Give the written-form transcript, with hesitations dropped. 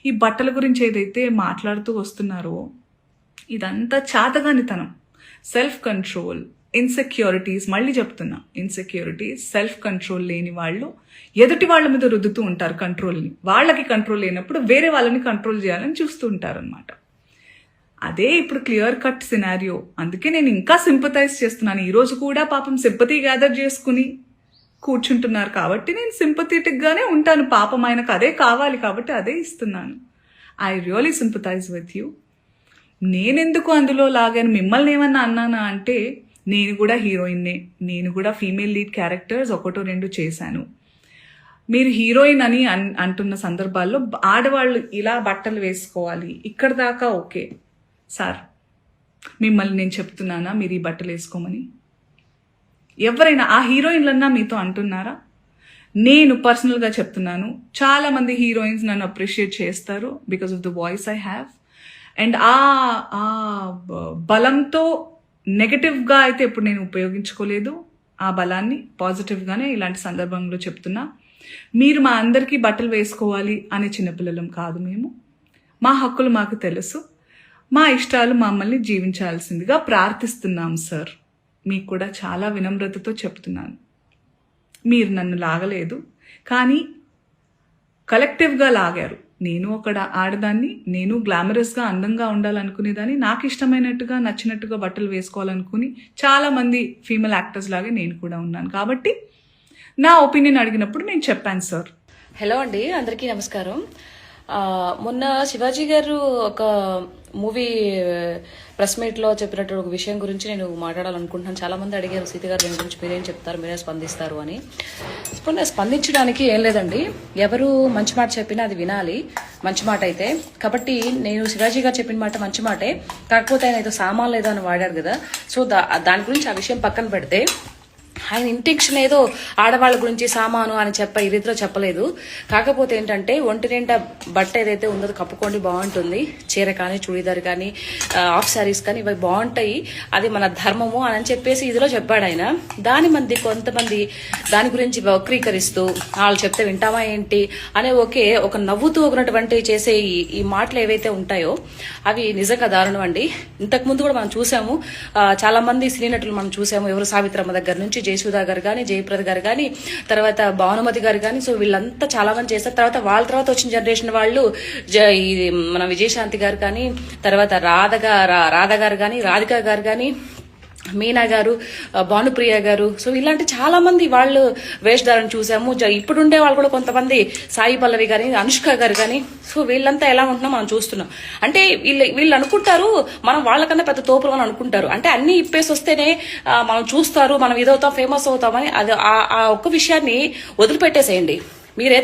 ఈ బట్టల గురించి ఏదైతే మాట్లాడుతూ వస్తున్నారో ఇదంతా చాతగానితనం, సెల్ఫ్ కంట్రోల్, ఇన్సెక్యూరిటీస్. మళ్ళీ చెప్తున్నా, ఇన్సెక్యూరిటీస్, సెల్ఫ్ కంట్రోల్ లేని వాళ్ళు ఎదుటి వాళ్ళ మీద రుద్దుతూ ఉంటారు కంట్రోల్ని. వాళ్ళకి కంట్రోల్ లేనప్పుడు వేరే వాళ్ళని కంట్రోల్ చేయాలని చూస్తూ ఉంటారు అనమాట. అదే ఇప్పుడు క్లియర్ కట్ సినారియో. అందుకే నేను ఇంకా సింపథైజ్ చేస్తున్నాను. ఈరోజు కూడా పాపం సింపతి గ్యాదర్ చేసుకుని కూర్చుంటున్నారు కాబట్టి నేను సింపథెటిక్ గానే ఉంటాను. పాపం ఆయనకు అదే కావాలి కాబట్టి అదే ఇస్తున్నాను. I really sympathise with you. నేనెందుకు అందులో లాగాను, మిమ్మల్ని ఏమన్నా అన్నానా అంటే, నేను కూడా హీరోయిన్నే, నేను కూడా ఫీమేల్ లీడ్ క్యారెక్టర్స్ 1-2 చేశాను. మీరు హీరోయిన్ అని అంటున్న సందర్భాల్లో ఆడవాళ్ళు ఇలా బట్టలు వేసుకోవాలి, ఇక్కడ దాకా ఓకే సార్. మిమ్మల్ని నేను చెప్తున్నానా మీరు ఈ బట్టలు వేసుకోమని? ఎవరైనా ఆ హీరోయిన్లన్నా మీతో అంటున్నారా? నేను పర్సనల్గా చెప్తున్నాను, చాలా మంది హీరోయిన్స్ నన్ను అప్రిషియేట్ చేస్తారు because of the voice I have. And ఆ బలంతో నెగటివ్గా అయితే ఇప్పుడు నేను ఉపయోగించుకోలేదు. ఆ బలాన్ని పాజిటివ్గానే ఇలాంటి సందర్భంలో చెప్తున్నా. మీరు మా అందరికీ బట్టలు వేసుకోవాలి అనే చిన్నపిల్లలం కాదు మేము. మా హక్కులు మాకు తెలుసు, మా ఇష్టాలు మమ్మల్ని జీవించాల్సిందిగా ప్రార్థిస్తున్నాం సార్. మీకు కూడా చాలా వినమ్రతతో చెప్తున్నాను. మీరు నన్ను లాగలేదు, కానీ కలెక్టివ్గా లాగారు. నేను ఒక ఆడదాన్ని, నేను గ్లామరస్గా అందంగా ఉండాలనుకునేదాన్ని, నాకు ఇష్టమైనట్టుగా నచ్చినట్టుగా బట్టలు వేసుకోవాలనుకుని చాలామంది ఫీమేల్ యాక్టర్స్ లాగే నేను కూడా ఉన్నాను. కాబట్టి నా ఒపీనియన్ అడిగినప్పుడు నేను చెప్పాను సార్. హలో అండి, అందరికీ నమస్కారం. మొన్న శివాజీ గారు ఒక మూవీ ప్రెస్ మీట్ లో చెప్పినట్టు ఒక విషయం గురించి నేను మాట్లాడాలనుకుంటున్నాను. చాలా మంది అడిగారు, సీత గారు దీని గురించి మీరేం చెప్తారు, మీరే స్పందిస్తారు అని. స్పందించడానికి ఏం లేదండి, ఎవరు మంచి మాట చెప్పినా అది వినాలి, మంచి మాట అయితే. కాబట్టి నేను శివాజీ గారు చెప్పిన మాట మంచి మాటే, కాకపోతే ఆయన ఏదో సామాన్ లేదో అని వాడారు కదా. సో దాని గురించి ఆ విషయం పక్కన పెడితే, ఆయన ఇంటెన్షన్ ఏదో ఆడవాళ్ళ గురించి సామాను అని ఈ రీతిలో చెప్పలేదు. కాకపోతే ఏంటంటే, ఒంటి నిండా బట్ట ఏదైతే ఉందో కప్పుకోండి, బాగుంటుంది. చీర కానీ, చూడీదార్ కానీ, ఆఫ్ శారీస్ కానీ ఇవి బాగుంటాయి, అది మన ధర్మము అని చెప్పేసి ఇదిలో చెప్పాడు ఆయన. కొంతమంది దాని గురించి వక్రీకరిస్తూ వాళ్ళు చెప్తే వింటామా ఏంటి అనే ఒక నవ్వుతూ ఒకనటువంటి చేసే ఈ మాటలు ఏవైతే ఉంటాయో అవి నిజంగా దారుణం అండి. ఇంతకు ముందు కూడా మనం చూసాము, చాలా మంది సినీ నటులు మనం చూసాము. ఎవరు సావిత్రమ్మ దగ్గర నుంచి జయసుధా గారు కానీ, జయప్రద గారు కానీ, తర్వాత భానుమతి గారు కానీ, సో వీళ్ళంతా చాలా మంది చేస్తారు. తర్వాత వాళ్ళ తర్వాత వచ్చిన జనరేషన్ వాళ్ళు మన విజయశాంతి గారు కానీ, తర్వాత రాధ గారు కానీ, రాధిక గారు కానీ, మీనా గారు, భానుప్రియ గారు, సో ఇలాంటి చాలా మంది వాళ్ళు వేషధారణ చూసాము. ఇప్పుడుండే వాళ్ళు కూడా కొంతమంది, సాయి పల్లవి గాని, అనుష్క గారు కానీ, సో వీళ్ళంతా ఎలా ఉంటున్నా మనం చూస్తున్నాం. అంటే వీళ్ళు అనుకుంటారు మనం వాళ్ళకన్నా పెద్ద తోపులు అని అనుకుంటారు. అంటే అన్ని ఇప్పేసి వస్తేనే మనం చూస్తారు, మనం ఇదవుతాం, ఫేమస్ అవుతామని. అది ఆ ఒక్క విషయాన్ని వదిలిపెట్టేసేయండి. మీరేదో